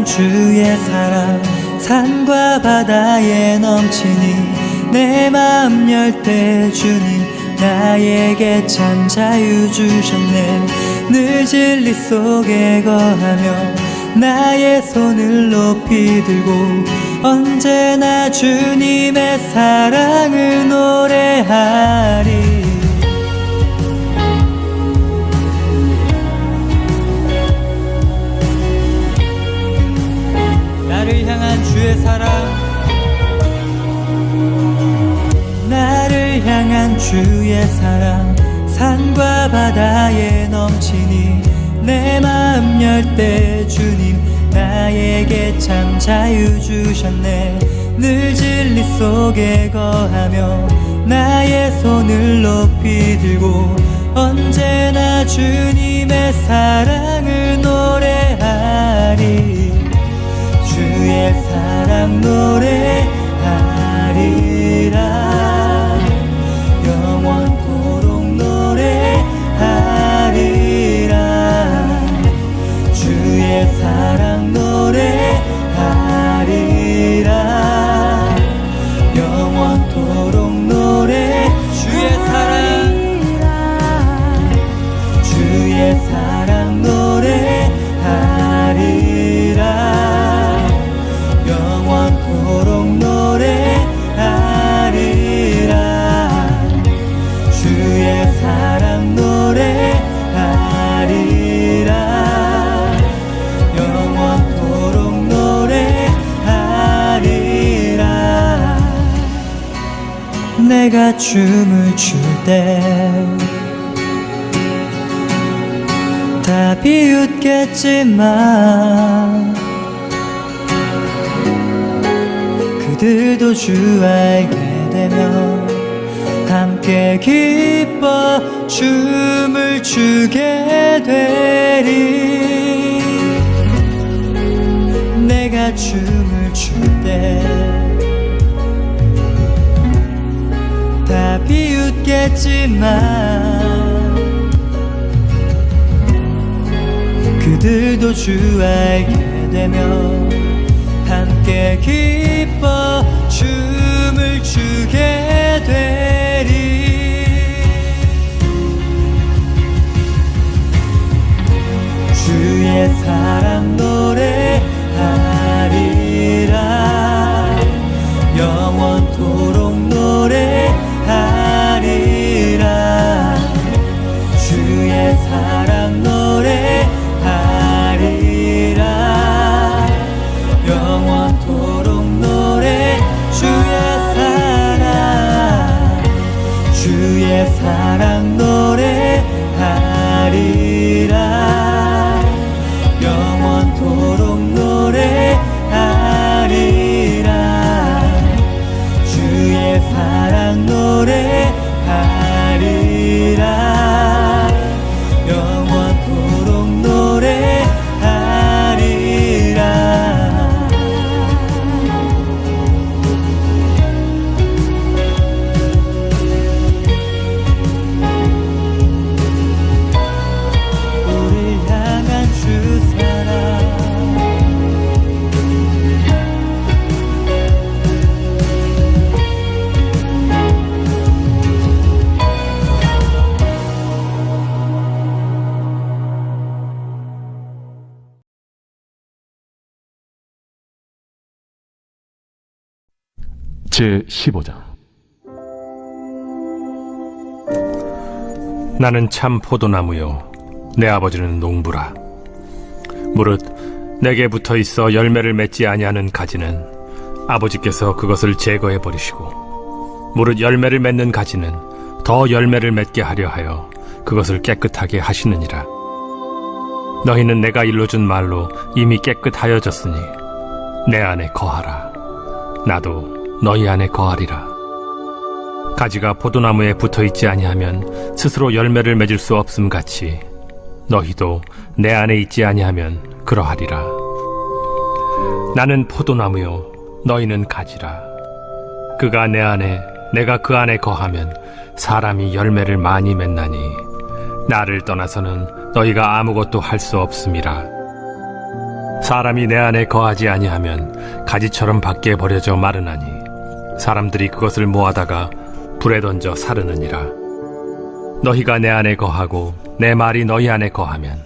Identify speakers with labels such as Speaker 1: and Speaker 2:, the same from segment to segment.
Speaker 1: 주의 사랑 산과 바다에 넘치니 내 마음 열 때 주님 나에게 참 자유 주셨네. 늘 진리 속에 거하며 나의 손을 높이 들고 언제나 주님의 사랑을 노래하리. 나를 향한 주의 사랑, 나를 향한 주의 사랑 산과 바다에 넘치니 내 마음 열 때 주님 나에게 참 자유 주셨네. 늘 진리 속에 거하며 나의 손을 높이 들고 언제나 주님의 사랑을 노래하리. 주의 사랑 노래하리라. 영원토록 노래하리라. 주의 사랑 노래하리라. 영원토록 노래. 주의 사랑, 주의 사랑 노래하리라. 영원토록 노래하리라. 주의 사랑 노래하리라. 영원토록 노래하리라. 내가 춤을 출 때 다 비웃겠지만 그들도 주 알게 되면 함께 기뻐 춤을 추게 되리. 내가 춤을 출 때 다 비웃겠지만 그들도 주 알게 되면 함께 기뻐 춤을 추게 되리. 주의 사랑 노래하리라. 영원토록 노래하리라. 주의 사랑 노래하리라. 영원토록 노래. 주의 사랑, 주의 사랑 노래하리라. 영원토록 노래하리라. 주의 사랑 노래하리라. 영원토록 노래하리라. 우리 향한 주 사랑,
Speaker 2: 제15장. 나는 참 포도나무요 내 아버지는 농부라. 무릇 내게 붙어 있어 열매를 맺지 아니하는 가지는 아버지께서 그것을 제거해 버리시고, 무릇 열매를 맺는 가지는 더 열매를 맺게 하려 하여 그것을 깨끗하게 하시느니라. 너희는 내가 일러준 말로 이미 깨끗하여졌으니 내 안에 거하라. 나도 너희 안에 거하리라. 가지가 포도나무에 붙어있지 아니하면 스스로 열매를 맺을 수 없음 같이 너희도 내 안에 있지 아니하면 그러하리라. 나는 포도나무요 너희는 가지라. 그가 내 안에 내가 그 안에 거하면 사람이 열매를 많이 맺나니 나를 떠나서는 너희가 아무것도 할 수 없음이라. 사람이 내 안에 거하지 아니하면 가지처럼 밖에 버려져 마르나니 사람들이 그것을 모아다가 불에 던져 사르느니라. 너희가 내 안에 거하고 내 말이 너희 안에 거하면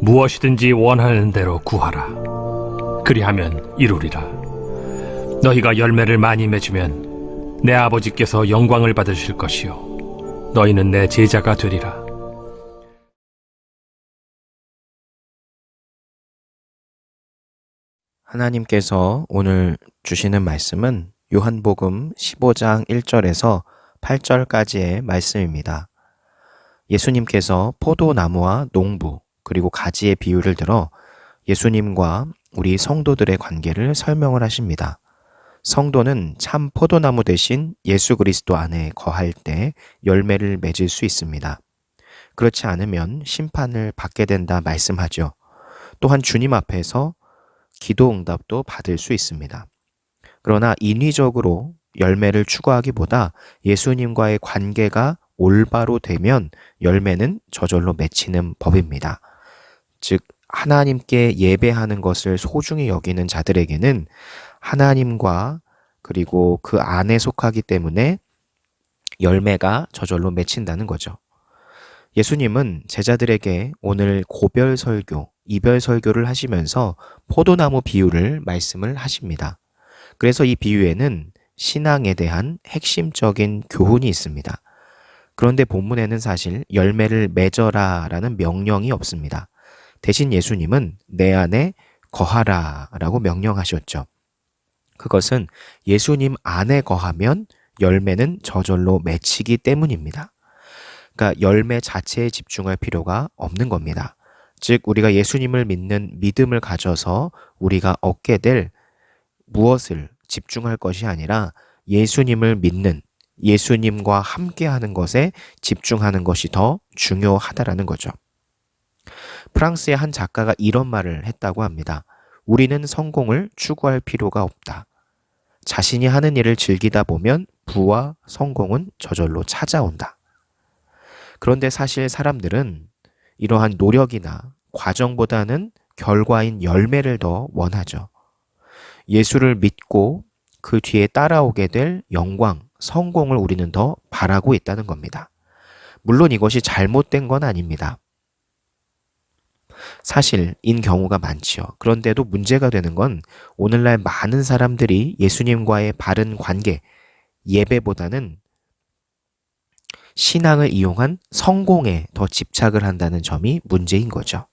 Speaker 2: 무엇이든지 원하는 대로 구하라. 그리하면 이루리라. 너희가 열매를 많이 맺으면 내 아버지께서 영광을 받으실 것이요 너희는 내 제자가 되리라.
Speaker 3: 하나님께서 오늘 주시는 말씀은 요한복음 15장 1절에서 8절까지의 말씀입니다. 예수님께서 포도나무와 농부 그리고 가지의 비유를 들어 예수님과 우리 성도들의 관계를 설명을 하십니다. 성도는 참 포도나무 대신 예수 그리스도 안에 거할 때 열매를 맺을 수 있습니다. 그렇지 않으면 심판을 받게 된다 말씀하죠. 또한 주님 앞에서 기도 응답도 받을 수 있습니다. 그러나 인위적으로 열매를 추구하기보다 예수님과의 관계가 올바로 되면 열매는 저절로 맺히는 법입니다. 즉 하나님께 예배하는 것을 소중히 여기는 자들에게는 하나님과 그리고 그 안에 속하기 때문에 열매가 저절로 맺힌다는 거죠. 예수님은 제자들에게 오늘 고별 설교, 이별 설교를 하시면서 포도나무 비유를 말씀을 하십니다. 그래서 이 비유에는 신앙에 대한 핵심적인 교훈이 있습니다. 그런데 본문에는 사실 열매를 맺어라 라는 명령이 없습니다. 대신 예수님은 내 안에 거하라 라고 명령하셨죠. 그것은 예수님 안에 거하면 열매는 저절로 맺히기 때문입니다. 그러니까 열매 자체에 집중할 필요가 없는 겁니다. 즉 우리가 예수님을 믿는 믿음을 가져서 우리가 얻게 될 무엇을 집중할 것이 아니라 예수님을 믿는 예수님과 함께하는 것에 집중하는 것이 더 중요하다라는 거죠. 프랑스의 한 작가가 이런 말을 했다고 합니다. 우리는 성공을 추구할 필요가 없다. 자신이 하는 일을 즐기다 보면 부와 성공은 저절로 찾아온다. 그런데 사실 사람들은 이러한 노력이나 과정보다는 결과인 열매를 더 원하죠. 예수를 믿고 그 뒤에 따라오게 될 영광, 성공을 우리는 더 바라고 있다는 겁니다. 물론 이것이 잘못된 건 아닙니다. 사실인 경우가 많지요. 그런데도 문제가 되는 건 오늘날 많은 사람들이 예수님과의 바른 관계, 예배보다는 신앙을 이용한 성공에 더 집착을 한다는 점이 문제인 거죠.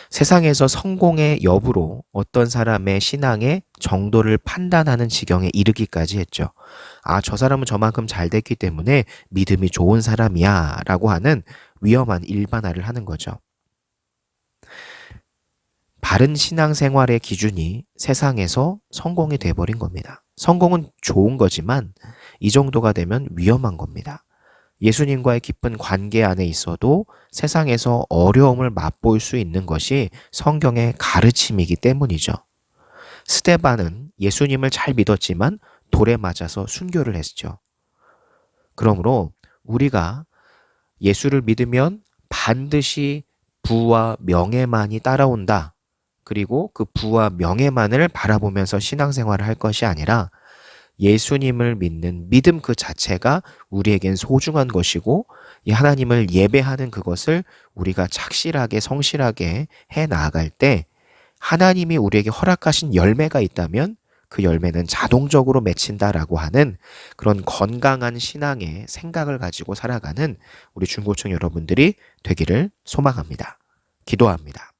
Speaker 3: 세상에서 성공의 여부로 어떤 사람의 신앙의 정도를 판단하는 지경에 이르기까지 했죠. 아, 저 사람은 저만큼 잘 됐기 때문에 믿음이 좋은 사람이야 라고 하는 위험한 일반화를 하는 거죠. 바른 신앙생활의 기준이 세상에서 성공이 돼버린 겁니다. 성공은 좋은 거지만 이 정도가 되면 위험한 겁니다. 예수님과의 깊은 관계 안에 있어도 세상에서 어려움을 맛볼 수 있는 것이 성경의 가르침이기 때문이죠. 스데반은 예수님을 잘 믿었지만 돌에 맞아서 순교를 했죠. 그러므로 우리가 예수를 믿으면 반드시 부와 명예만이 따라온다. 그리고 그 부와 명예만을 바라보면서 신앙생활을 할 것이 아니라 예수님을 믿는 믿음 그 자체가 우리에겐 소중한 것이고 이 하나님을 예배하는 그것을 우리가 착실하게 성실하게 해 나아갈 때 하나님이 우리에게 허락하신 열매가 있다면 그 열매는 자동적으로 맺힌다라고 하는 그런 건강한 신앙의 생각을 가지고 살아가는 우리 중고층 여러분들이 되기를 소망합니다. 기도합니다.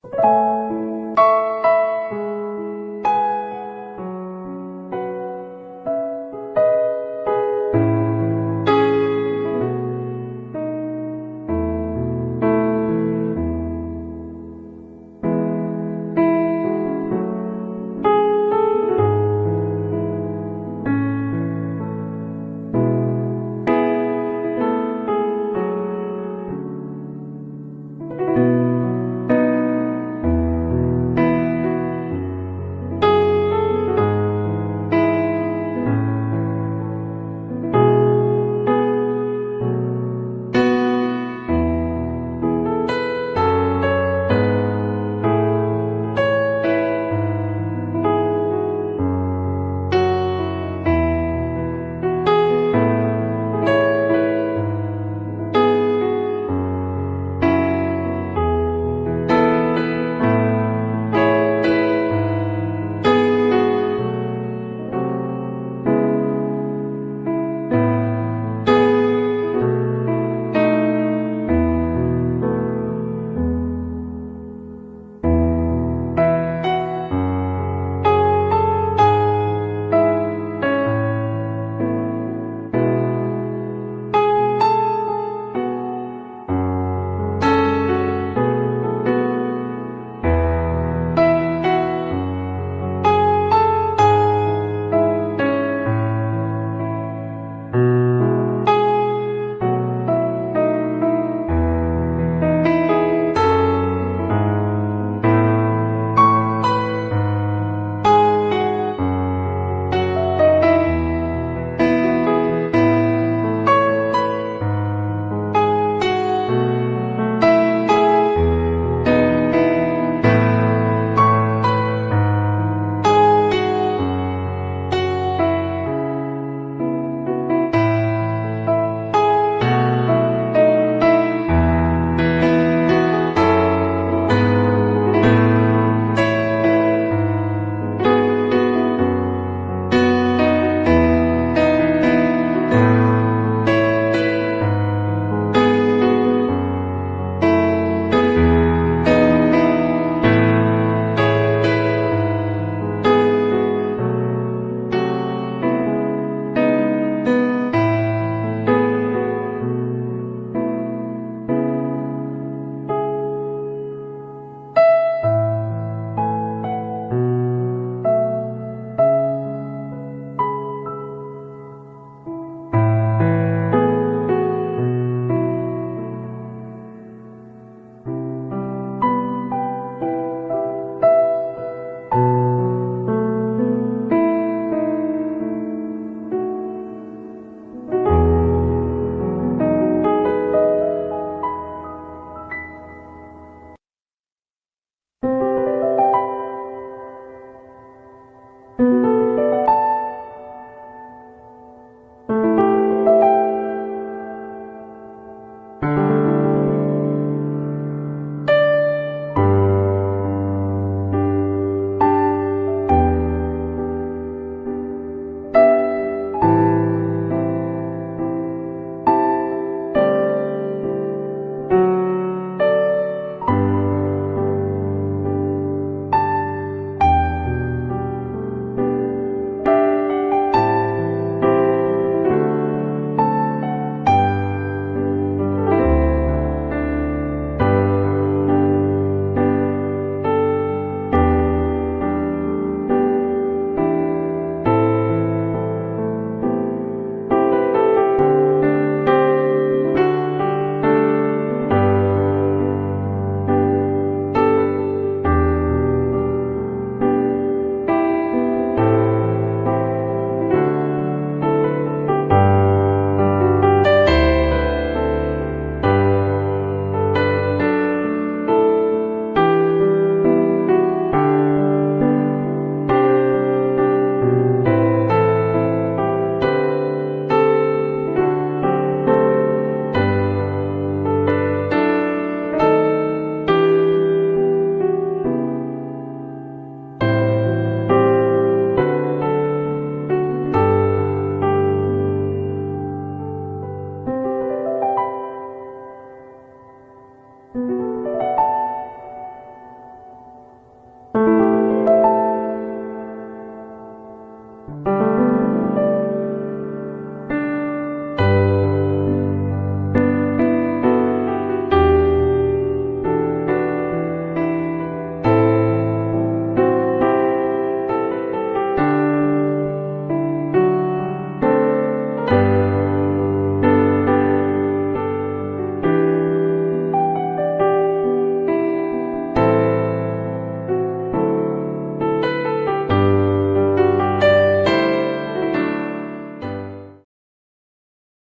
Speaker 3: 주